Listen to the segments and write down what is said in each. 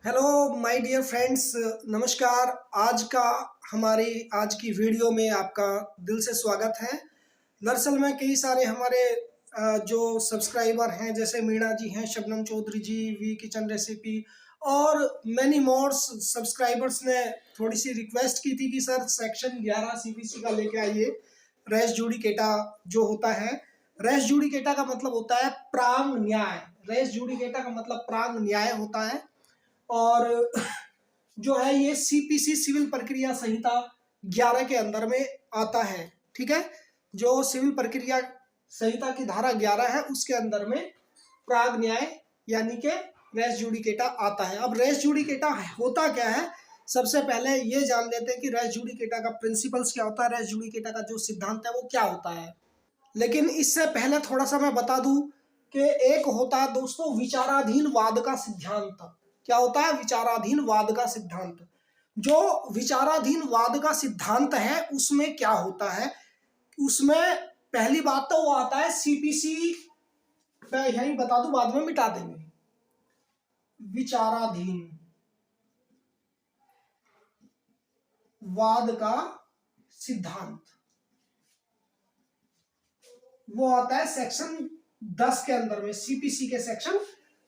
Hello my dear friends, नमस्कार। आज की वीडियो में आपका दिल से स्वागत है। दरअसल में कई सारे हमारे जो सब्सक्राइबर हैं, जैसे मीणा जी हैं, शबनम चौधरी जी, वी किचन रेसिपी और मैनी मोर सब्सक्राइबर्स ने थोड़ी सी रिक्वेस्ट की थी कि सर सेक्शन 11 सीपीसी का लेके आइए। रेस जुडिकेटा जो होता है, रेस जुडिकेटा का मतलब होता है प्रांग न्याय। रेस जुडिकेटा का मतलब प्रांग न्याय होता है और जो है ये सीपीसी सिविल प्रक्रिया संहिता 11 के अंदर में आता है। ठीक है, जो सिविल प्रक्रिया संहिता की धारा 11 है उसके अंदर में प्राग न्याय यानी कि रेस जुडिकेटा आता है। अब रेस जुडिकेटा होता क्या है, सबसे पहले ये जान लेते हैं कि रेस जुडिकेटा का प्रिंसिपल्स क्या होता है, रेस जुडिकेटा का जो सिद्धांत है वो क्या होता है। लेकिन इससे पहले थोड़ा सा मैं बता दूं कि एक होता है दोस्तों विचाराधीन वाद का सिद्धांत। क्या होता है? विचाराधीन वाद का सिद्धांत। जो विचाराधीन वाद का सिद्धांत है उसमें क्या होता है, उसमें पहली बात तो वो आता है सीपीसी, मैं यही बता दूं बाद में मिटा देंगे। विचाराधीन वाद का सिद्धांत वो आता है सेक्शन 10 के अंदर में, सीपीसी के सेक्शन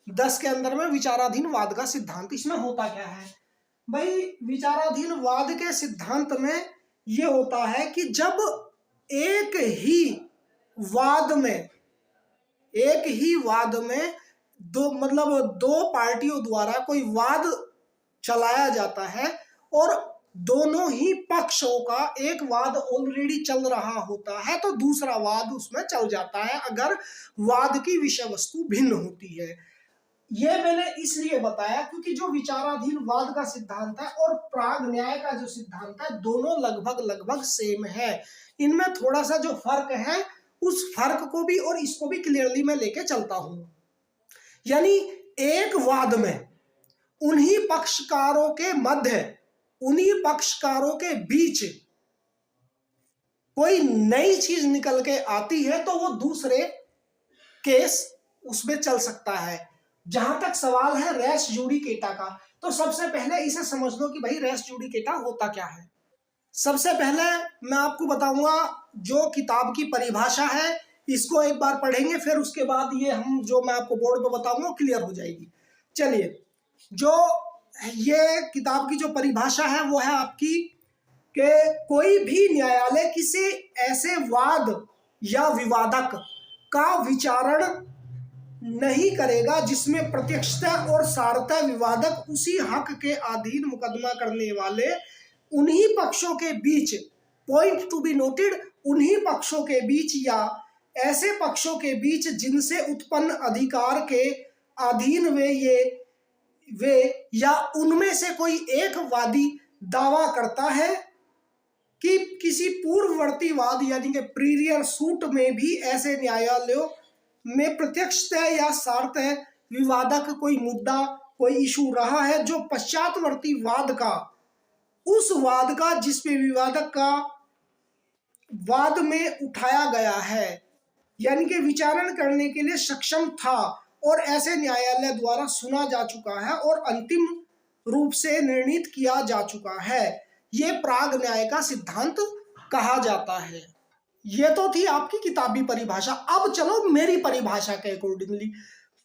10 के अंदर में विचाराधीन वाद का सिद्धांत। इसमें होता क्या है भाई, विचाराधीन वाद के सिद्धांत में ये होता है कि जब एक ही वाद में दो पार्टियों द्वारा कोई वाद चलाया जाता है और दोनों ही पक्षों का एक वाद ऑलरेडी चल रहा होता है तो दूसरा वाद उसमें चल जाता है अगर वाद की विषय वस्तु भिन्न होती है। ये मैंने इसलिए बताया क्योंकि जो विचाराधीन वाद का सिद्धांत है और प्राग न्याय का जो सिद्धांत है दोनों लगभग सेम है। इनमें थोड़ा सा जो फर्क है उस फर्क को भी और इसको भी क्लियरली मैं लेके चलता हूं। यानी एक वाद में उन्हीं पक्षकारों के बीच कोई नई चीज निकल के आती है तो वो दूसरे केस उसमें चल सकता है। जहां तक सवाल है रेस जुडिकेटा का, तो सबसे पहले इसे समझ लो कि भाई रेस जुडिकेटा होता क्या है। सबसे पहले मैं आपको बताऊंगा जो किताब की परिभाषा है, इसको एक बार पढ़ेंगे, फिर उसके बाद ये हम जो मैं आपको बोर्ड पे बताऊंगा क्लियर हो जाएगी। चलिए, जो ये किताब की जो परिभाषा है वो है आपकी कि कोई भी न्यायालय किसी ऐसे वाद या विवादक का विचारण नहीं करेगा जिसमें प्रत्यक्षतः और सारतः विवादक उसी हक के अधीन मुकदमा करने वाले उन्हीं पक्षों के बीच, पॉइंट टू बी नोटेड, उन्हीं पक्षों के बीच या ऐसे पक्षों के बीच जिनसे उत्पन्न अधिकार के अधीन वे या उनमें से कोई एक वादी दावा करता है कि किसी पूर्ववर्ती वाद यानी कि प्रीवियर सूट में भी ऐसे न्यायालयों में प्रत्यक्षतः या सारतः विवादक कोई मुद्दा, कोई इशू रहा है जो पश्चातवर्ती वाद का, उस वाद का जिसपे विवादक का वाद में उठाया गया है यानी कि विचारण करने के लिए सक्षम था और ऐसे न्यायालय द्वारा सुना जा चुका है और अंतिम रूप से निर्णीत किया जा चुका है, ये प्राग न्याय का सिद्धांत कहा जाता है। ये तो थी आपकी किताबी परिभाषा। अब चलो मेरी परिभाषा के अकॉर्डिंगली।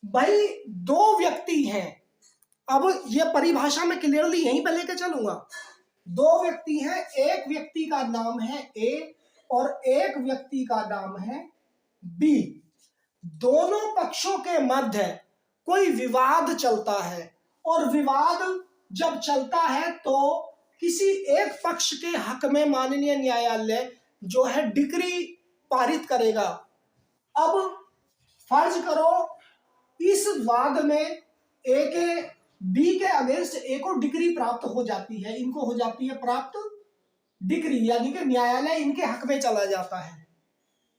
भाई दो व्यक्ति हैं, अब ये परिभाषा में क्लियरली यहीं पे लेके चलूंगा। दो व्यक्ति हैं, एक व्यक्ति का नाम है ए और एक व्यक्ति का नाम है बी। दोनों पक्षों के मध्य कोई विवाद चलता है और विवाद जब चलता है तो किसी एक पक्ष के हक में माननीय न्यायालय जो है डिक्री पारित करेगा। अब फर्ज करो इस वाद में ए के बी के अगेंस्ट ए को डिक्री प्राप्त हो जाती है, इनको हो जाती है प्राप्त डिक्री यानी कि न्यायालय इनके हक में चला जाता है।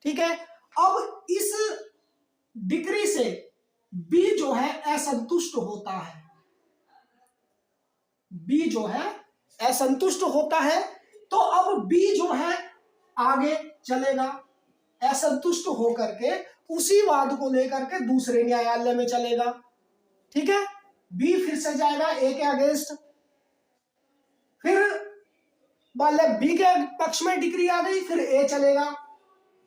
ठीक है, अब इस डिक्री से बी जो है असंतुष्ट होता है, बी जो है असंतुष्ट होता है तो अब बी जो है आगे चलेगा असंतुष्ट होकर के उसी वाद को लेकर के दूसरे न्यायालय में चलेगा। ठीक है, बी फिर से जाएगा ए के अगेंस्ट, फिर मान ले बी के पक्ष में डिक्री आ गई, फिर ए चलेगा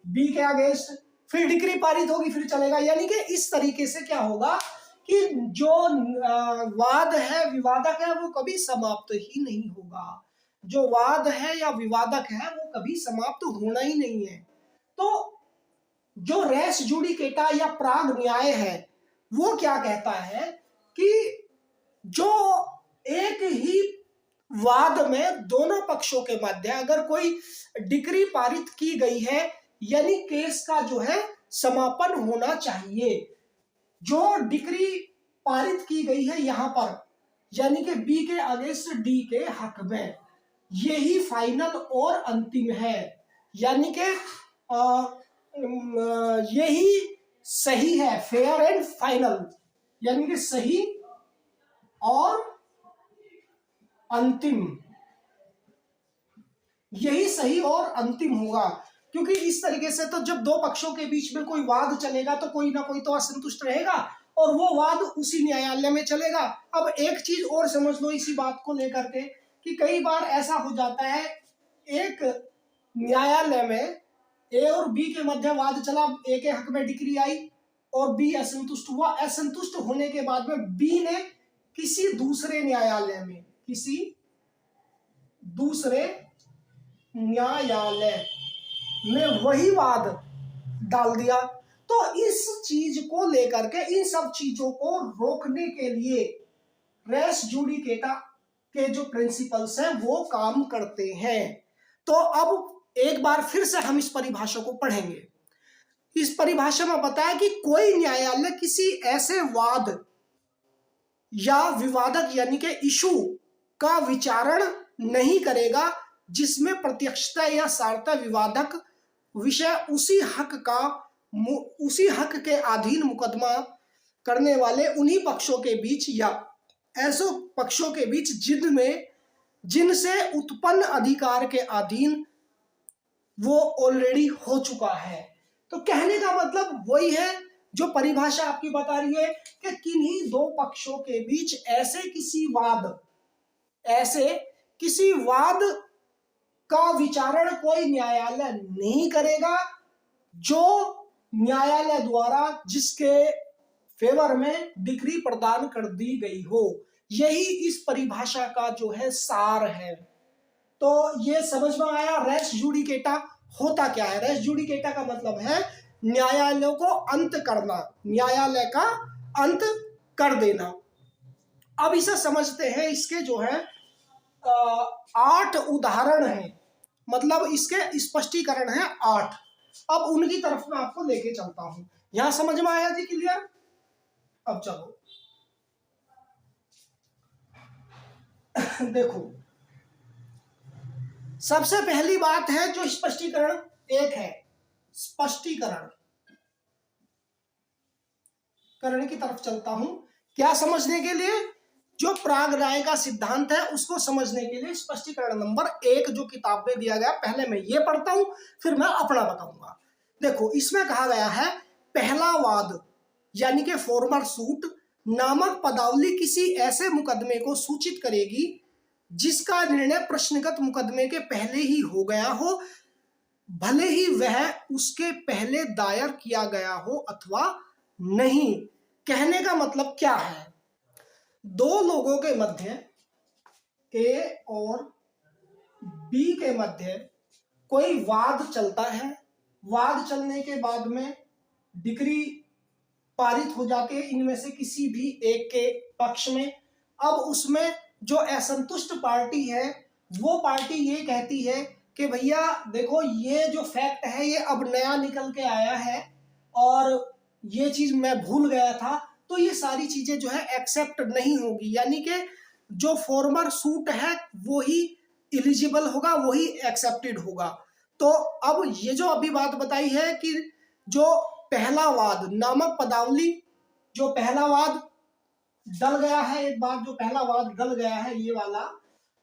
बी के अगेंस्ट, फिर डिक्री पारित होगी, फिर चलेगा। यानी कि इस तरीके से क्या होगा कि जो वाद है, विवादक है, वो कभी समाप्त ही नहीं होगा। जो वाद है या विवादक है वो कभी समाप्त होना ही नहीं है। तो जो रेस जुडिकेटा या प्राग न्याय है वो क्या कहता है कि जो एक ही वाद में दोनों पक्षों के मध्य अगर कोई डिक्री पारित की गई है, यानी केस का जो है समापन होना चाहिए। जो डिक्री पारित की गई है यहां पर, यानी कि बी के अगेंस्ट डी के हक में, यही फाइनल और अंतिम है। यानी कि यही सही है, फेयर एंड फाइनल, यानी कि सही और अंतिम, यही सही और अंतिम होगा। क्योंकि इस तरीके से तो जब दो पक्षों के बीच में कोई वाद चलेगा तो कोई ना कोई तो असंतुष्ट रहेगा और वो वाद उसी न्यायालय में चलेगा। अब एक चीज और समझ लो इसी बात को लेकर के कि कई बार ऐसा हो जाता है, एक न्यायालय में ए और बी के मध्य वाद चला, ए के हक में डिक्री आई और बी असंतुष्ट हुआ। असंतुष्ट होने के बाद में बी ने किसी दूसरे न्यायालय में, किसी दूसरे न्यायालय में वही वाद डाल दिया। तो इस चीज को लेकर के, इन सब चीजों को रोकने के लिए रेस जुडिकेटा के जो प्रिंसिपल्स हैं वो काम करते हैं। तो अब एक बार फिर से हम इस परिभाषा को पढ़ेंगे। इस परिभाषा में बताया कि कोई न्यायालय किसी ऐसे वाद या विवादक यानी कि इशू का विचारण नहीं करेगा जिसमें प्रत्यक्षता या सारता विवादक विषय उसी हक के अधीन मुकदमा करने वाले उन्हीं पक्षों के बीच या ऐसे पक्षों के बीच जिनसे उत्पन्न अधिकार के अधीन वो ऑलरेडी हो चुका है। तो कहने का मतलब वही है जो परिभाषा आपकी बता रही है कि किन्हीं दो पक्षों के बीच ऐसे किसी वाद का विचारण कोई न्यायालय नहीं करेगा जो न्यायालय द्वारा जिसके फेवर में डिक्री प्रदान कर दी गई हो। यही इस परिभाषा का जो है सार है। तो ये समझ में आया रेस जुडिकेटा होता क्या है। रेस जुडिकेटा का मतलब है न्यायालयों को अंत करना, न्यायालय का अंत कर देना। अब इसे समझते हैं, इसके जो है 8 उदाहरण हैं, मतलब इसके स्पष्टीकरण है 8। अब उनकी तरफ मैं आपको लेके चलता हूं। यहां समझ में आया जी, क्लियर? अब चलो देखो, सबसे पहली बात है जो स्पष्टीकरण 1 है, स्पष्टीकरण करने की तरफ चलता हूं। क्या समझने के लिए? जो प्राग न्याय का सिद्धांत है उसको समझने के लिए स्पष्टीकरण नंबर 1 जो किताब में दिया गया, पहले मैं ये पढ़ता हूं फिर मैं अपना बताऊंगा। देखो, इसमें कहा गया है पहला वाद यानी कि फॉर्मर सूट नामक पदावली किसी ऐसे मुकदमे को सूचित करेगी जिसका निर्णय प्रश्नगत मुकदमे के पहले ही हो गया हो, भले ही वह उसके पहले दायर किया गया हो अथवा नहीं। कहने का मतलब क्या है? दो लोगों के मध्य, ए और बी के मध्य कोई वाद चलता है। वाद चलने के बाद में डिक्री पारित हो जाती है इनमें से किसी भी एक के पक्ष में। अब उसमें जो असंतुष्ट पार्टी है वो पार्टी ये कहती है कि भैया देखो, ये जो फैक्ट है ये अब नया निकल के आया है और ये चीज मैं भूल गया था, तो ये सारी चीजें जो है एक्सेप्ट नहीं होगी। यानी कि जो फॉर्मर सूट है वो ही एलिजिबल होगा, वही एक्सेप्टेड होगा। तो अब ये जो अभी बात बताई है कि जो पहला वाद नामक पदावली, जो पहला वाद डल गया है, एक बार जो पहला वाद डल गया है ये वाला,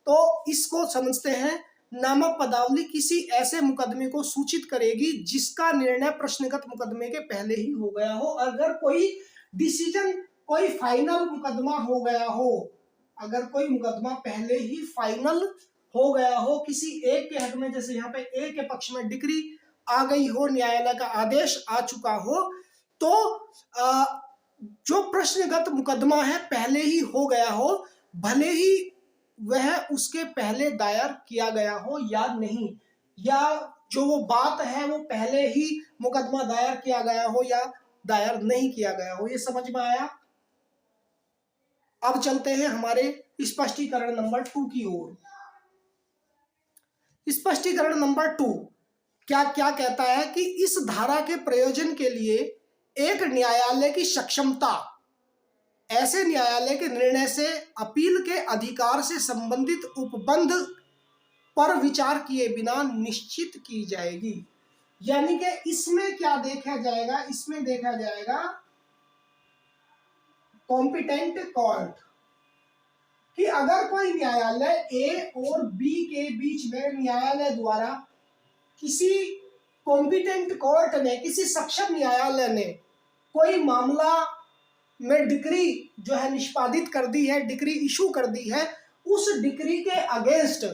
तो इसको समझते हैं नामक पदावली किसी ऐसे मुकदमे को सूचित करेगी जिसका निर्णय प्रश्नगत मुकदमे के पहले ही हो गया हो। अगर कोई डिसीजन कोई फाइनल मुकदमा हो गया हो, अगर कोई मुकदमा पहले ही फाइनल हो गया हो किसी एक के हक में, जैसे यहाँ पे ए के पक्ष में डिक्री आ गई हो, न्यायालय का आदेश आ चुका हो, तो जो प्रश्नगत मुकदमा है पहले ही हो गया हो, भले ही वह उसके पहले दायर किया गया हो या नहीं, या जो वो बात है वो पहले ही मुकदमा दायर किया गया हो या दायर नहीं किया गया हो। ये समझ में आया? अब चलते हैं हमारे स्पष्टीकरण नंबर 2 की ओर। स्पष्टीकरण नंबर 2 क्या क्या कहता है कि इस धारा के प्रयोजन के लिए एक न्यायालय की सक्षमता ऐसे न्यायालय के निर्णय से अपील के अधिकार से संबंधित उपबंध पर विचार किए बिना निश्चित की जाएगी। यानी कि इसमें क्या देखा जाएगा, इसमें देखा जाएगा कॉम्पिटेंट कोर्ट, कि अगर कोई न्यायालय ए और बी के बीच में न्यायालय द्वारा किसी कॉम्पिटेंट कोर्ट ने, किसी सक्षम न्यायालय ने कोई मामला में डिक्री जो है निष्पादित कर दी है, डिक्री इशू कर दी है, उस डिक्री के अगेंस्ट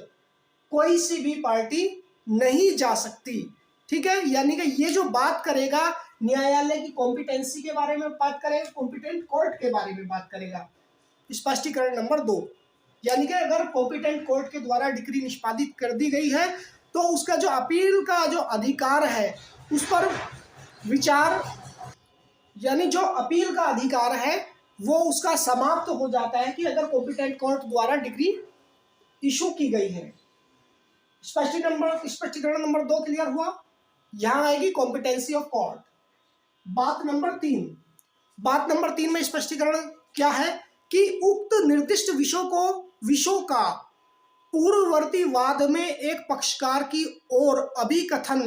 कोई सी भी पार्टी नहीं जा सकती। ठीक है, यानी कि ये जो बात करेगा न्यायालय की कॉम्पिटेंसी के बारे में बात करेगा, कॉम्पिटेंट कोर्ट के बारे में बात करेगा। स्पष्टीकरण नंबर 2, यानी कि अगर कॉम्पिटेंट कोर्ट के द्वारा डिक्री निष्पादित कर दी गई है तो उसका जो अपील का जो अधिकार है उस पर विचार, यानी जो अपील का अधिकार है वो उसका समाप्त हो जाता है कि अगर कॉम्पिटेंट कोर्ट द्वारा डिक्री इशू की गई है। स्पष्टीकरण नंबर 2 क्लियर हुआ? यहां आएगी कॉम्पिटेंसी ऑफ कोर्ट। बात नंबर 3 में स्पष्टीकरण क्या है कि उक्त निर्दिष्ट विषयों का पूर्ववर्ती वाद में एक पक्षकार की ओर अभिकथन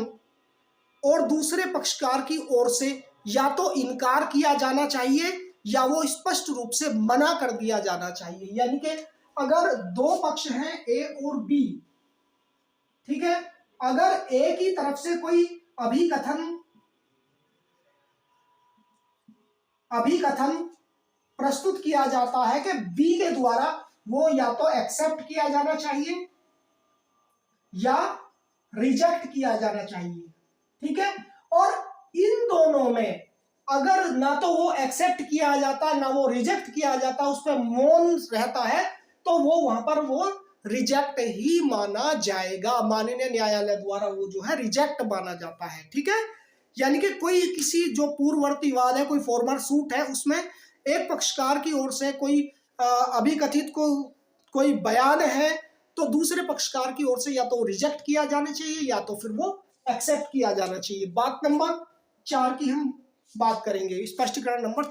और दूसरे पक्षकार की ओर से या तो इनकार किया जाना चाहिए या वो स्पष्ट रूप से मना कर दिया जाना चाहिए। यानी कि अगर दो पक्ष हैं ए और बी, ठीक है, अगर ए की तरफ से कोई अभिकथन प्रस्तुत किया जाता है कि बी के द्वारा, वो या तो एक्सेप्ट किया जाना चाहिए या रिजेक्ट किया जाना चाहिए। ठीक है, और इन दोनों में अगर ना तो वो एक्सेप्ट किया जाता ना वो रिजेक्ट किया जाता, उस पर मौन रहता है, तो वो वहां पर वो रिजेक्ट ही माना जाएगा, माननीय न्यायालय द्वारा वो जो है रिजेक्ट माना जाता है। ठीक है, यानी कि कोई किसी जो पूर्ववर्ती वाद है, कोई फॉर्मर सूट है, उसमें एक पक्षकार की ओर से कोई अभिकथित कोई बयान है तो दूसरे पक्षकार की ओर से या तो रिजेक्ट किया जाना चाहिए या तो फिर वो एक्सेप्ट किया जाना चाहिए। बात नंबर 4 की हम बात करेंगे। स्पष्टीकरण नंबर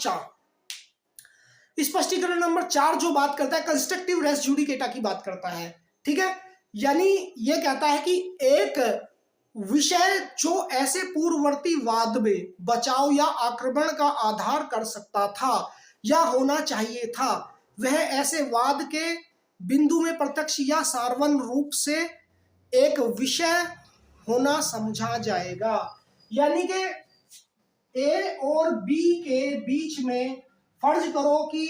4 जो बात करता है कंस्ट्रक्टिव रेस जुडिकेटा की बात करता है। ठीक है, यानी ये कहता है कि एक विषय जो ऐसे पूर्ववर्ती वाद में बचाव या आक्रमण का आधार कर सकता था या होना चाहिए था, वह ऐसे वाद के बिंदु में प्रत्यक्ष या सार्वन रूप से एक विषय होना समझा जाएगा। यानी कि ए और बी के बीच में फर्ज करो कि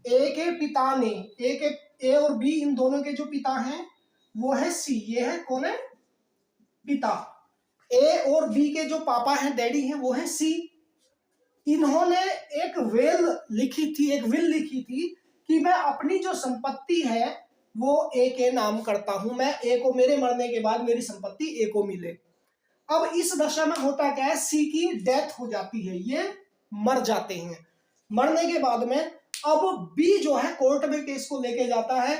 ए के पिता ने, ए और बी इन दोनों के जो पिता हैं वो है सी, ये है कौन है? पिता। ए और बी के जो पापा हैं, डैडी हैं, वो है सी। इन्होंने एक विल लिखी थी कि मैं अपनी जो संपत्ति है वो ए के नाम करता हूं, मैं ए को, मेरे मरने के बाद मेरी संपत्ति ए को मिले। अब इस दशा में होता क्या है, सी की डेथ हो जाती है, ये मर जाते हैं। मरने के बाद में अब बी जो है कोर्ट में केस को लेके जाता है,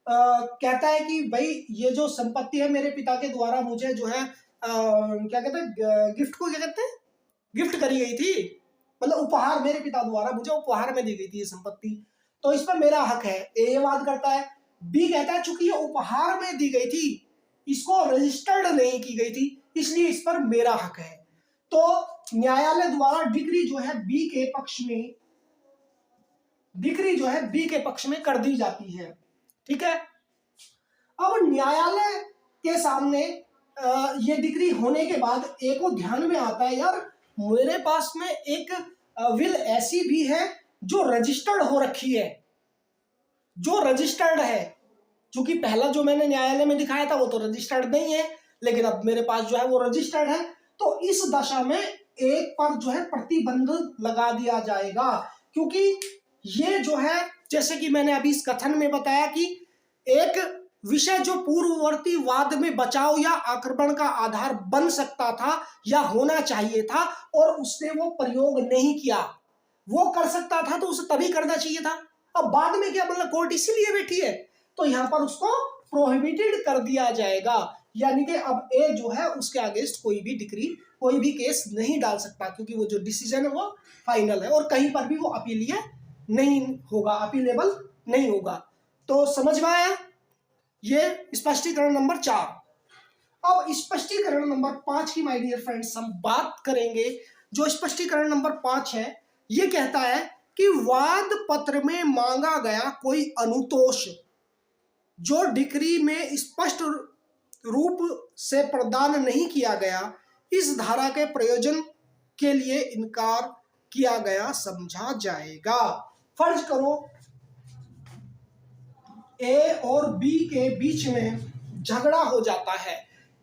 कहता है कि भाई ये जो संपत्ति है मेरे पिता के द्वारा मुझे जो है क्या कहते हैं, गिफ्ट को क्या कहते हैं, गिफ्ट करी गई थी, मतलब उपहार, मेरे पिता द्वारा मुझे उपहार में दी गई थी ये संपत्ति, तो इस पर मेरा हक है। ए वाद करता है, बी कहता है चूंकि ये उपहार में दी गई थी, इसको रजिस्टर्ड नहीं की गई थी, इसलिए इस पर मेरा हक है। तो न्यायालय द्वारा डिक्री जो है बी के पक्ष में कर दी जाती है। ठीक है, अब न्यायालय के सामने ये डिक्री होने के बाद ए को ध्यान में आता है, यार मेरे पास में एक विल ऐसी भी है जो रजिस्टर्ड हो रखी है, जो रजिस्टर्ड है, क्योंकि पहला जो मैंने न्यायालय में दिखाया था वो तो रजिस्टर्ड नहीं है, लेकिन अब मेरे पास जो है वो रजिस्टर्ड है, तो इस दशा में एक पर जो है प्रतिबंध लगा दिया जाएगा। क्योंकि ये जो है, जैसे कि मैंने अभी इस कथन में बताया कि एक विषय जो पूर्ववर्ती वाद में बचाव या आक्रमण का आधार बन सकता था या होना चाहिए था और उसने वो प्रयोग नहीं किया, वो कर सकता था तो उसे तभी करना चाहिए था। अब बाद में क्या, मतलब कोर्ट इसीलिए बैठी है, तो यहां पर उसको प्रोहिबिटेड कर दिया जाएगा। यानी कि अब ए जो है उसके अगेंस्ट कोई भी डिक्री, कोई भी केस नहीं डाल सकता, क्योंकि वो जो डिसीजन है वो फाइनल है और कहीं पर भी वो अपीलीय नहीं होगा, अपीलेबल नहीं होगा। तो समझ में आया, ये स्पष्टीकरण नंबर 4। अब स्पष्टीकरण नंबर 5 की माय डियर फ्रेंड्स हम बात करेंगे। जो स्पष्टीकरण नंबर 5 है, ये कहता है कि वाद पत्र में मांगा गया कोई अनुतोष जो डिक्री में स्पष्ट रूप से प्रदान नहीं किया गया, इस धारा के प्रयोजन के लिए इनकार किया गया समझा जाएगा। फर्ज करो ए और बी के बीच में झगड़ा हो जाता है,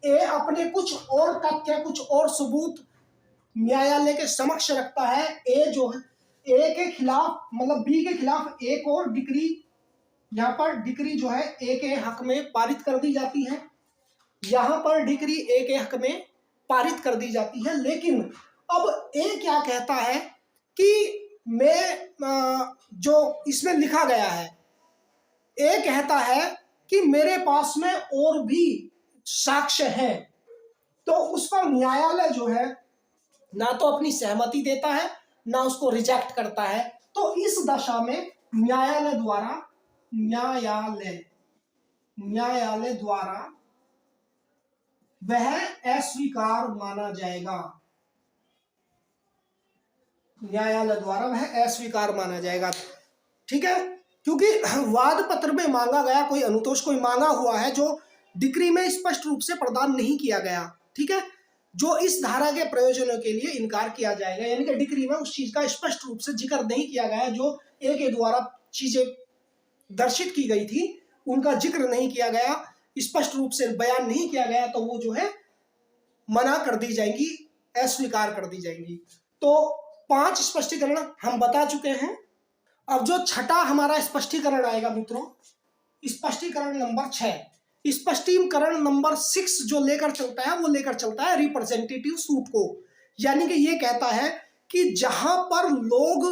ए अपने कुछ और तथ्य, कुछ और सबूत न्यायालय के समक्ष रखता है, ए जो है ए के खिलाफ, मतलब बी के खिलाफ एक और डिक्री, यहाँ पर डिक्री जो है ए के हक में पारित कर दी जाती है, यहां पर डिक्री ए के हक में पारित कर दी जाती है। लेकिन अब ए क्या कहता है कि मैं जो इसमें लिखा गया है, ए कहता है कि मेरे पास में और भी साक्ष्य हैं, तो उस पर न्यायालय जो है ना तो अपनी सहमति देता है ना उसको रिजेक्ट करता है। तो इस दशा में न्यायालय द्वारा वह अस्वीकार माना जाएगा, न्यायालय द्वारा वह अस्वीकार माना जाएगा। ठीक है, क्योंकि वाद पत्र में मांगा गया कोई अनुतोष, कोई मांगा हुआ है जो डिक्री में स्पष्ट रूप से प्रदान नहीं किया गया, ठीक है, जो इस धारा के प्रयोजनों के लिए इनकार किया जाएगा। यानी कि डिक्री में उस चीज का स्पष्ट रूप से जिक्र नहीं किया गया, जो ए के द्वारा चीजें दर्शित की गई थी उनका जिक्र नहीं किया गया, स्पष्ट रूप से बयान नहीं किया गया, तो वो जो है मना कर दी जाएंगी, अस्वीकार कर दी जाएंगी। तो 5 स्पष्टीकरण हम बता चुके हैं। अब जो छठा हमारा स्पष्टीकरण आएगा मित्रों, स्पष्टीकरण नंबर 6। स्पष्टीकरण नंबर 6 जो लेकर चलता है वो लेकर चलता है रिप्रेजेंटेटिव सूट को। यानी कि ये कहता है कि जहां पर लोग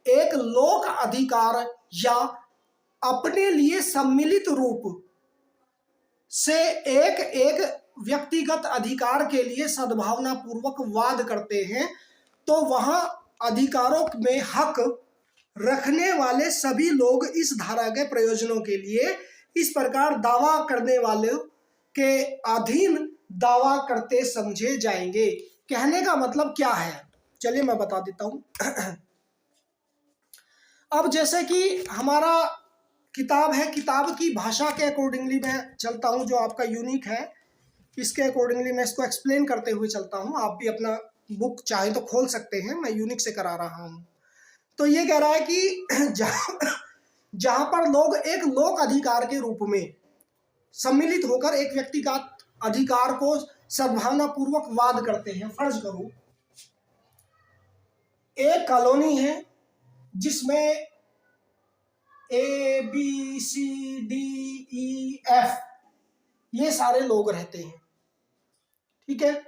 एक लोक अधिकार या अपने लिए सम्मिलित रूप से एक व्यक्तिगत अधिकार के लिए सद्भावना पूर्वक वाद करते हैं, तो वहां अधिकारों में हक रखने वाले सभी लोग इस धारा के प्रयोजनों के लिए इस प्रकार दावा करने वाले के अधीन दावा करते समझे जाएंगे। कहने का मतलब क्या है, चलिए मैं बता देता हूं। अब जैसे कि हमारा किताब है, किताब की भाषा के अकॉर्डिंगली मैं चलता हूं, जो आपका यूनिक है इसके अकॉर्डिंगली मैं इसको एक्सप्लेन करते हुए चलता हूं। आप भी अपना बुक चाहे तो खोल सकते हैं, मैं यूनिक से करा रहा हूं। तो ये कह रहा है कि जहां पर लोग एक लोक अधिकार के रूप में सम्मिलित होकर एक व्यक्तिगत अधिकार को सद्भावना पूर्वक वाद करते हैं। फर्ज करो एक कॉलोनी है जिसमें A B C D E F ये सारे लोग रहते हैं, ठीक है,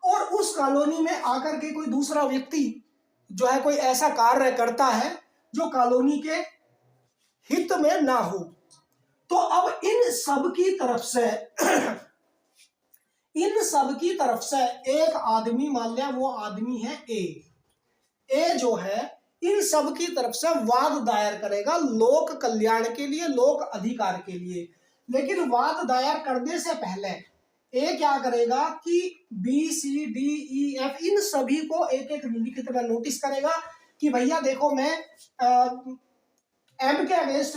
और उस कॉलोनी में आकर के कोई दूसरा व्यक्ति जो है कोई ऐसा कार्य करता है जो कॉलोनी के हित में ना हो, तो अब इन सब की तरफ से एक आदमी, मान लिया वो आदमी है ए जो है इन सब की तरफ से वाद दायर करेगा लोक कल्याण के लिए, लोक अधिकार के लिए। लेकिन वाद दायर करने से पहले ए क्या करेगा कि B C D E F इन सभी को एक एक लिखित में नोटिस करेगा कि भैया देखो मैं एम के अगेंस्ट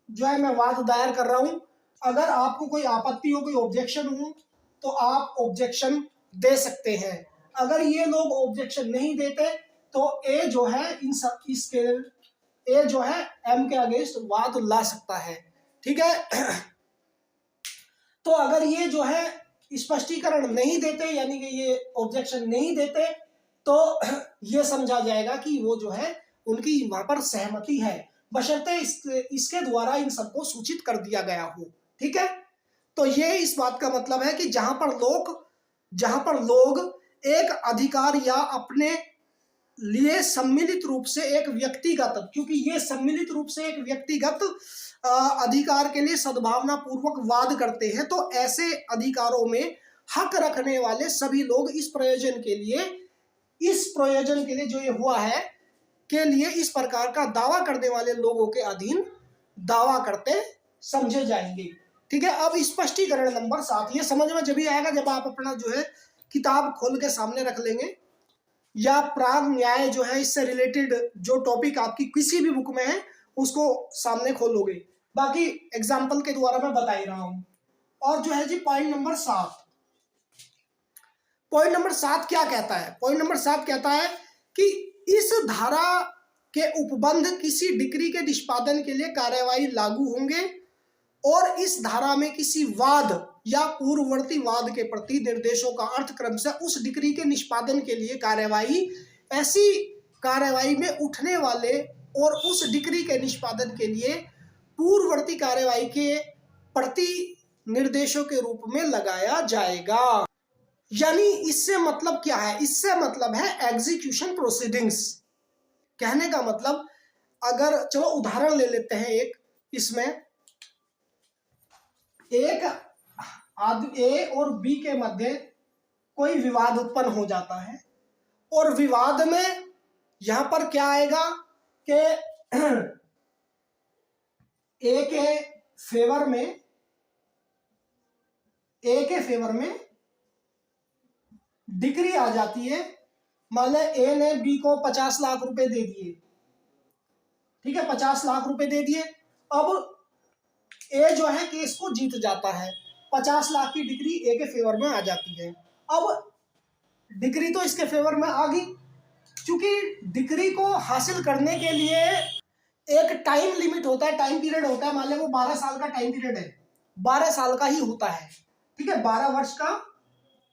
जो है मैं वाद दायर कर रहा हूं, अगर आपको कोई आपत्ति हो, कोई ऑब्जेक्शन हो तो आप ऑब्जेक्शन दे सकते हैं। अगर ये लोग ऑब्जेक्शन नहीं देते तो ए जो है इन सब इसके ए जो है एम के अगेंस्ट वाद ला सकता है। ठीक है। तो अगर ये जो है स्पष्टीकरण नहीं देते, यानी कि ये ऑब्जेक्शन नहीं देते, तो ये समझा जाएगा कि वो जो है उनकी वहां पर सहमति है, बशर्ते इसके द्वारा इन सबको सूचित कर दिया गया हो। ठीक है। तो ये इस बात का मतलब है कि जहां पर लोग एक अधिकार या अपने लिए सम्मिलित रूप से एक व्यक्तिगत, क्योंकि ये सम्मिलित रूप से एक व्यक्तिगत अधिकार के लिए सद्भावना पूर्वक वाद करते हैं, तो ऐसे अधिकारों में हक रखने वाले सभी लोग इस प्रयोजन के लिए जो ये हुआ है के लिए इस प्रकार का दावा करने वाले लोगों के अधीन दावा करते समझे जाएंगे। ठीक है। अब स्पष्टीकरण नंबर 7, ये समझ में जब भी आएगा जब आप अपना जो है किताब खोल के सामने रख लेंगे, या प्राग न्याय जो है इससे रिलेटेड जो टॉपिक आपकी किसी भी बुक में है उसको सामने खोलोगे, बाकी एग्जाम्पल के द्वारा मैं बता ही रहा हूं। और जो है जी पॉइंट नंबर 7 क्या कहता है? पॉइंट नंबर 7 कहता है कि इस धारा के उपबंध किसी डिक्री के निष्पादन के लिए कार्यवाही लागू होंगे और इस धारा में किसी वाद या पूर्ववर्ती वाद के प्रति निर्देशों का अर्थ क्रमशः उस डिक्री के निष्पादन के लिए कार्यवाही, ऐसी कार्यवाही में उठने वाले और उस डिक्री के निष्पादन के लिए पूर्ववर्ती कार्यवाही के प्रति निर्देशों के रूप में लगाया जाएगा। यानी इससे मतलब क्या है? इससे मतलब है एग्जीक्यूशन प्रोसीडिंग्स। कहने का मतलब, अगर चलो उदाहरण ले लेते हैं एक, इसमें एक आदमी ए और बी के मध्य कोई विवाद उत्पन्न हो जाता है, और विवाद में यहां पर क्या आएगा कि ए के फेवर में डिक्री आ जाती है। मान लो ए ने बी को 50 लाख रुपए दे दिए। ठीक है, 50 लाख रुपए दे दिए। अब ए जो है केस को जीत जाता है, 50 लाख की डिग्री ए के फेवर में आ जाती है। अब डिग्री तो इसके फेवर में आ गई, क्योंकि डिग्री को हासिल करने के लिए एक टाइम लिमिट होता है, टाइम पीरियड होता है। मान लो वो 12 साल का टाइम पीरियड है, 12 साल का ही होता है। ठीक है, 12 वर्ष का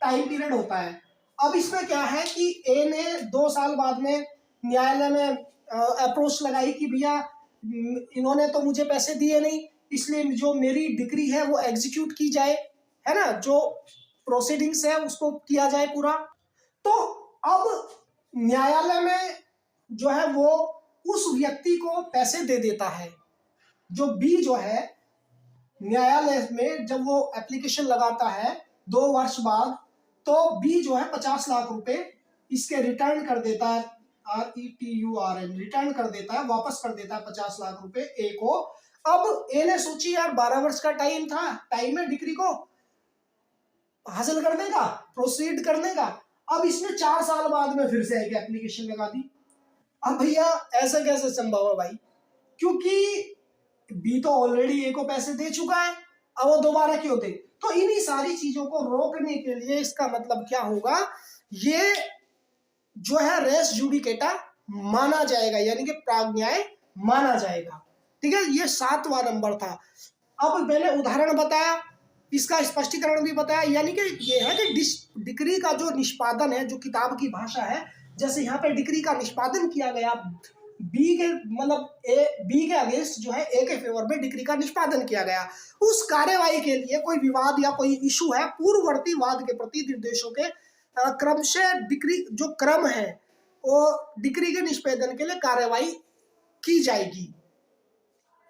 टाइम पीरियड होता है। अब इसमें क्या है कि ए ने 2 साल बाद में न्यायालय में अप्रोच लगाई कि भैया इन्होंने तो मुझे पैसे दिए नहीं, इसलिए जो मेरी डिक्री है वो एग्जीक्यूट की जाए, है ना, जो प्रोसीडिंग्स है उसको किया जाए पूरा। तो अब न्यायालय में जो है वो उस व्यक्ति को पैसे दे देता है। जो बी जो है न्यायालय में जब वो एप्लीकेशन लगाता है 2 वर्ष बाद, तो बी जो है 50 लाख रुपए इसके रिटर्न कर देता है, RETURN रिटर्न कर देता है, वापस कर देता है 50 लाख रुपए ए को। अब ए ने सोची यार 12 वर्ष का टाइम है डिग्री को हासिल करने का, प्रोसीड करने का। अब इसने 4 साल बाद में फिर से एक एप्लीकेशन लगा दी। अब भैया ऐसा कैसे संभव है भाई? क्योंकि बी तो ऑलरेडी ए को पैसे दे चुका है, अब वो दोबारा क्यों दे? तो इन्हीं सारी चीजों को रोकने के लिए इसका मतलब क्या होगा, ये जो है रेस जुडिकेटा माना जाएगा, यानी कि प्राग न्याय माना जाएगा। ठीक है, ये 7वां नंबर था। अब मैंने उदाहरण बताया, इसका स्पष्टीकरण भी बताया, यानी कि ये है कि डिक्री का जो निष्पादन है, जो किताब की भाषा है, जैसे यहाँ पे डिक्री का निष्पादन किया गया, बी के अगेंस्ट जो है ए के फेवर में डिक्री का निष्पादन किया गया, उस कार्यवाही के लिए कोई विवाद या कोई इशू है, पूर्ववर्ती वाद के प्रति निर्देशों के क्रमशः डिक्री जो क्रम है वो डिक्री के निष्पादन के लिए कार्यवाही की जाएगी।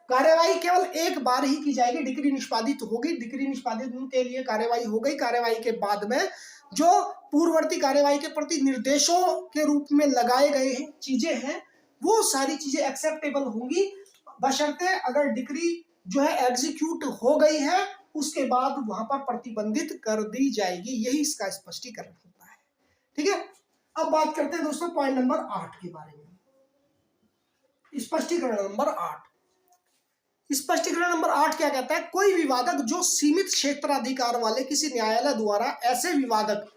कार्यवाही केवल एक बार ही की जाएगी, डिक्री निष्पादित होगी, डिक्री निष्पादित के लिए कार्यवाही हो गई, कार्यवाही के बाद में जो पूर्ववर्ती कार्यवाही के प्रति निर्देशों के रूप में लगाए गए चीजें हैं वो सारी चीजें एक्सेप्टेबल होंगी, बशर्ते अगर डिक्री जो है एग्जीक्यूट हो गई है उसके बाद वहां पर प्रतिबंधित कर दी जाएगी। यही इसका स्पष्टीकरण होता है। ठीक है, अब बात करते हैं दोस्तों पॉइंट नंबर 8 के बारे में। स्पष्टीकरण नंबर 8। स्पष्टीकरण नंबर 8 क्या कहता है? कोई विवादक जो सीमित क्षेत्राधिकार वाले किसी न्यायालय द्वारा ऐसे विवादक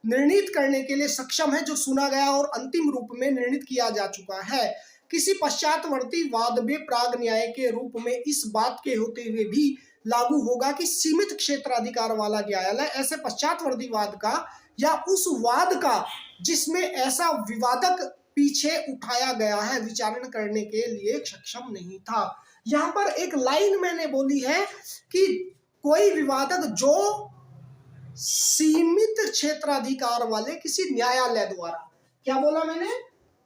निर्णीत करने के लिए सक्षम है जो सुना गया और अंतिम रूप में निर्णीत किया जा चुका है, किसी पश्चातवर्ती वाद में प्राग न्याय के रूप में इस बात के होते हुए भी लागू होगा कि सीमित क्षेत्राधिकार वाला न्यायालय ऐसे पश्चातवर्ती वाद का या उस वाद का जिसमें ऐसा विवादक पीछे उठाया गया है विचारण करने के लिए सक्षम नहीं था। यहाँ पर एक लाइन मैंने बोली है कि कोई विवादक जो सीमित क्षेत्राधिकार वाले किसी न्यायालय द्वारा, क्या बोला मैंने,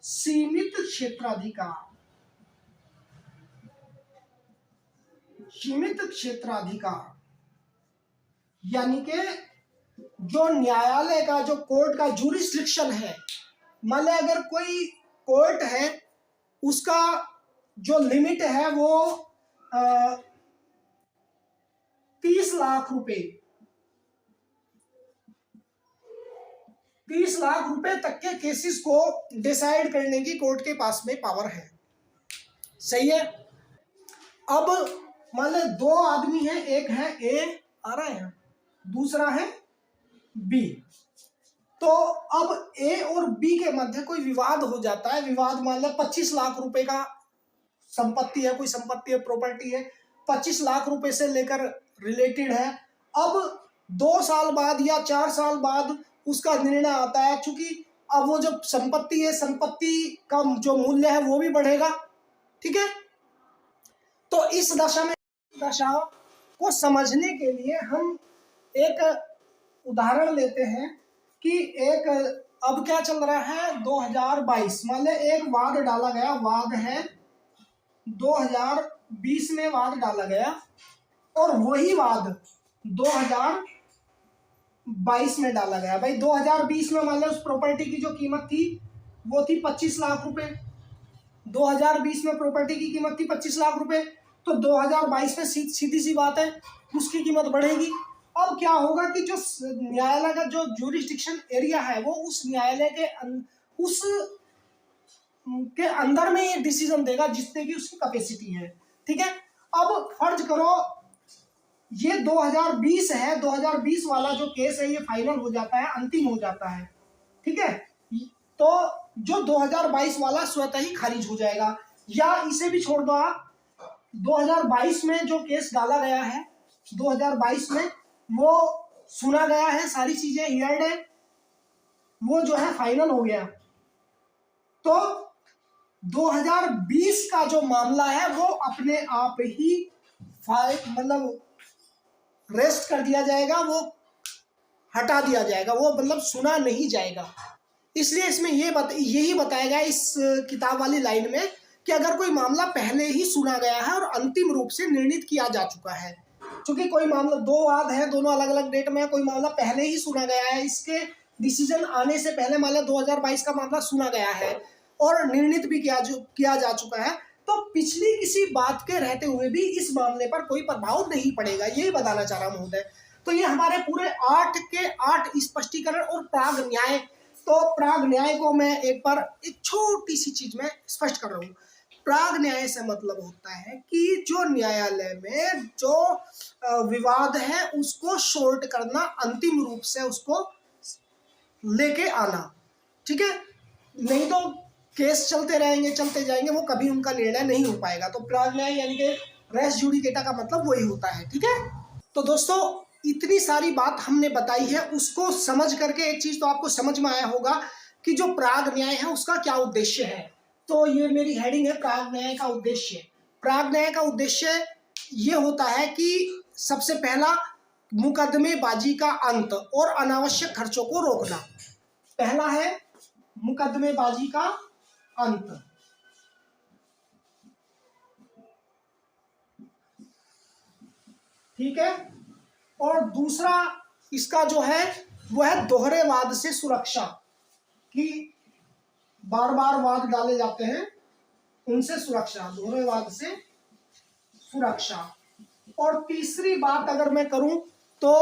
सीमित क्षेत्राधिकार, सीमित क्षेत्राधिकार यानी कि जो न्यायालय का, जो कोर्ट का जुरिस्डिक्शन है, मान लो अगर कोई कोर्ट है उसका जो लिमिट है वो 30 लाख रुपए, 30 लाख रुपए तक के केसेस को डिसाइड करने की कोर्ट के पास में पावर है, सही है। अब मान लो दो आदमी हैं, एक है ए आ रहा है, दूसरा है बी, तो अब ए और बी के मध्य कोई विवाद हो जाता है। विवाद मान लो 25 लाख रुपए का संपत्ति है, कोई संपत्ति है, प्रॉपर्टी है, 25 लाख रुपए से लेकर रिलेटेड है। अब 2 साल बाद या 4 साल बाद उसका निर्णय आता है, क्योंकि अब वो जो संपत्ति है, संपत्ति का जो मूल्य है वो भी बढ़ेगा, ठीक है। तो इस दशा को समझने के लिए हम एक उदाहरण लेते हैं कि एक, अब क्या चल रहा है 2022, मान लो एक वाद डाला गया, वाद है 2020 में वाद डाला गया और वही वाद 2022 में डाला गया। भाई 2020 में मान लो उस प्रॉपर्टी की जो कीमत थी वो थी 25 लाख रुपए, 2020 में प्रॉपर्टी की कीमत थी 25 लाख रुपए, तो 2022 में सीधी सी बात है उसकी कीमत बढ़ेगी। अब क्या होगा कि जो न्यायालय का जो ज्यूरिसडिक्शन एरिया है वो उस न्यायालय के के अंदर में ये डिसीजन देगा जितने की उसकी कैपेसिटी है, ठीक है। अब फर्ज करो ये 2020 है, 2020 वाला जो केस है ये फाइनल हो जाता है, अंतिम हो जाता है, ठीक है। तो जो 2022 वाला स्वतः ही खारिज हो जाएगा, या इसे भी छोड़ दो आप, 2022 में जो केस डाला गया है 2022 में वो सुना गया है, सारी चीजें हियर्ड है, वो जो है फाइनल हो गया। तो 2020 का जो मामला है वो अपने आप ही मतलब रेस्ट कर दिया जाएगा, वो हटा दिया जाएगा, वो मतलब सुना नहीं जाएगा। इसलिए इसमें यही बताया गया इस किताब वाली लाइन में कि अगर कोई मामला पहले ही सुना गया है और अंतिम रूप से निर्णित किया जा चुका है, क्योंकि कोई मामला, दो वाद है, दोनों अलग अलग डेट में है, कोई मामला पहले ही सुना गया है, इसके डिसीजन आने से पहले मान लो 2022 का मामला सुना गया है और निर्णित भी किया जा चुका है, तो पिछली किसी बात के रहते हुए भी इस मामले पर कोई प्रभाव नहीं पड़ेगा, यही बताना चाह रहा महोदय। तो ये हमारे पूरे 8 के 8 स्पष्टीकरण और प्राग न्याय। तो प्राग न्याय को मैं एक बार एक छोटी सी चीज में स्पष्ट कर रहा हूँ। प्राग न्याय से मतलब होता है कि जो न्यायालय में जो विवाद है उसको शॉर्ट करना, अंतिम रूप से उसको लेके आना, ठीक है। नहीं तो केस चलते रहेंगे, चलते जाएंगे, वो कभी उनका निर्णय नहीं हो पाएगा। तो प्राग न्याय यानी कि रेस जुडिकेटा का मतलब वही होता है, ठीक है। तो दोस्तों इतनी सारी बात हमने बताई है, उसको समझ करके एक चीज तो आपको समझ में आया होगा कि जो प्राग न्याय है उसका क्या उद्देश्य है। तो ये मेरी हेडिंग है प्राग न्याय का उद्देश्य। प्राग न्याय का उद्देश्य ये होता है कि सबसे पहला मुकदमेबाजी का अंत और अनावश्यक खर्चों को रोकना। पहला है मुकदमेबाजी का अंत, ठीक है। और दूसरा इसका जो है वो है दोहरे वाद से सुरक्षा, कि बार बार वाद डाले जाते हैं उनसे सुरक्षा, दोहरे वाद से सुरक्षा। और तीसरी बात अगर मैं करूं तो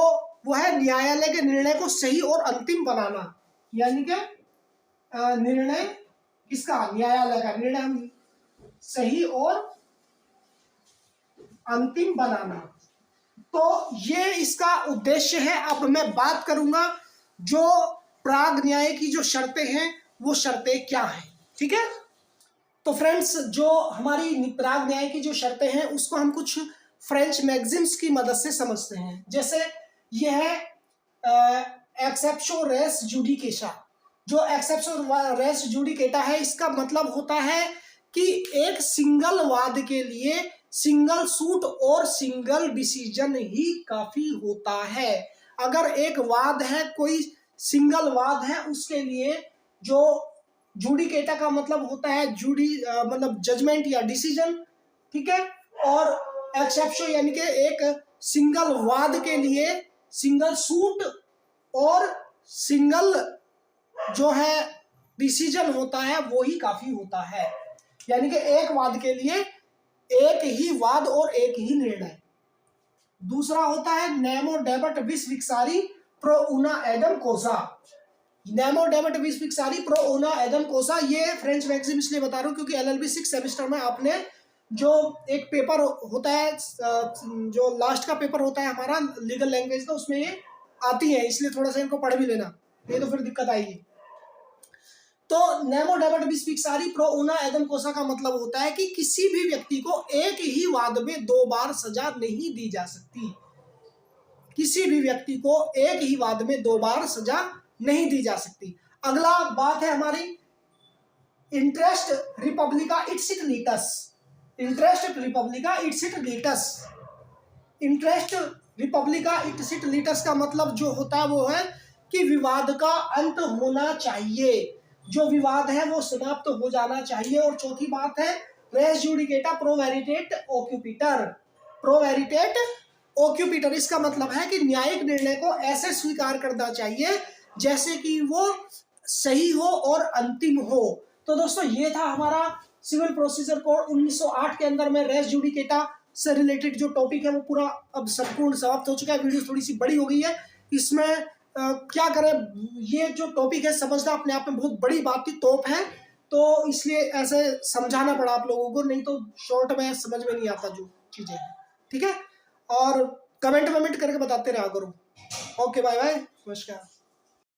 वो है न्यायालय के निर्णय को सही और अंतिम बनाना, यानी कि निर्णय किसका, न्यायालय का निर्णय हम सही और अंतिम बनाना। तो ये इसका उद्देश्य है। अब मैं बात करूंगा जो प्राग न्याय की जो शर्तें हैं वो शर्तें क्या हैं, ठीक है। तो फ्रेंड्स, जो हमारी प्राग न्याय की जो शर्तें हैं उसको हम कुछ फ्रेंच मैगजीम्स की मदद से समझते हैं। जैसे ये है एक्सेप्शो रेस जुडिकेटा। जो एक्सेप्शो रेस जुडिकेटा है, इसका मतलब होता है कि एक सिंगल वाद के लिए सिंगल सूट और सिंगल डिसीजन ही काफी होता है। अगर एक वाद है, कोई सिंगल वाद है, उसके लिए जो जुडिकेटा का मतलब होता है मतलब जजमेंट या डिसीजन, ठीक है। और एक्सेप्शो यानी कि एक सिंगल वाद के लिए सिंगल सूट और सिंगल जो है डिसीजन होता है वो ही काफी होता है। यानी कि एक वाद के लिए एक ही वाद और एक ही निर्णय। दूसरा होता है नेमो डेबट विस विक्सारी प्रो उना एडम कोसा। नेमो डेबट विस विक्सारी प्रो उना एडम कोसा, ये फ्रेंच मैगजीन इसलिए बता रहा हूं क्योंकि एलएलबी 6 सेमेस्टर में आपने जो एक पेपर होता है, जो लास्ट का पेपर होता है हमारा लीगल लैंग्वेज का, उसमें ये आती है, इसलिए थोड़ा सा इनको पढ़ भी लेना, नहीं तो फिर दिक्कत आएगी। तो नेमो डेबट विस विक्सारी प्रो उना एडम कोसा का मतलब होता है कि किसी भी व्यक्ति को एक ही वाद में 2 बार सजा नहीं दी जा सकती। किसी भी व्यक्ति को एक ही वाद में 2 बार सजा नहीं दी जा सकती। अगला बात है हमारी इंटरेस्ट रिपब्लिका इट्सिट लीटस। इंटरेस्ट रिपब्लिका इट्सिट लीटस। इंटरेस्ट रिपब्लिका इट्सिट लीटस का मतलब जो होता है वो है कि विवाद का अंत होना चाहिए, जो विवाद है वो समाप्त हो जाना चाहिए। और चौथी बात है रेस जुडिकेटा प्रो वेरिटेट ओक्यूपिटर। प्रो वेरिटेट ओक्यूपिटर, इसका मतलब है कि न्यायिक निर्णय को ऐसे स्वीकार करना चाहिए जैसे कि वो सही हो और अंतिम हो। तो दोस्तों, ये था हमारा सिविल प्रोसीजर कोड 1908 के अंदर में रेस जुडिकेटा से रिलेटेड जो टॉपिक है वो पूरा अब संपूर्ण समाप्त हो चुका है। वीडियो थोड़ी सी बड़ी हो गई है, इसमें क्या करें, ये जो टॉपिक है समझना अपने आप में बहुत बड़ी बात की तोप है, तो इसलिए ऐसे समझाना पड़ा आप लोगों को, नहीं तो शॉर्ट में समझ में नहीं आता जो चीजें हैं, ठीक है। और कमेंट करके बताते रहा करो। ओके, बाय बाय, नमस्कार।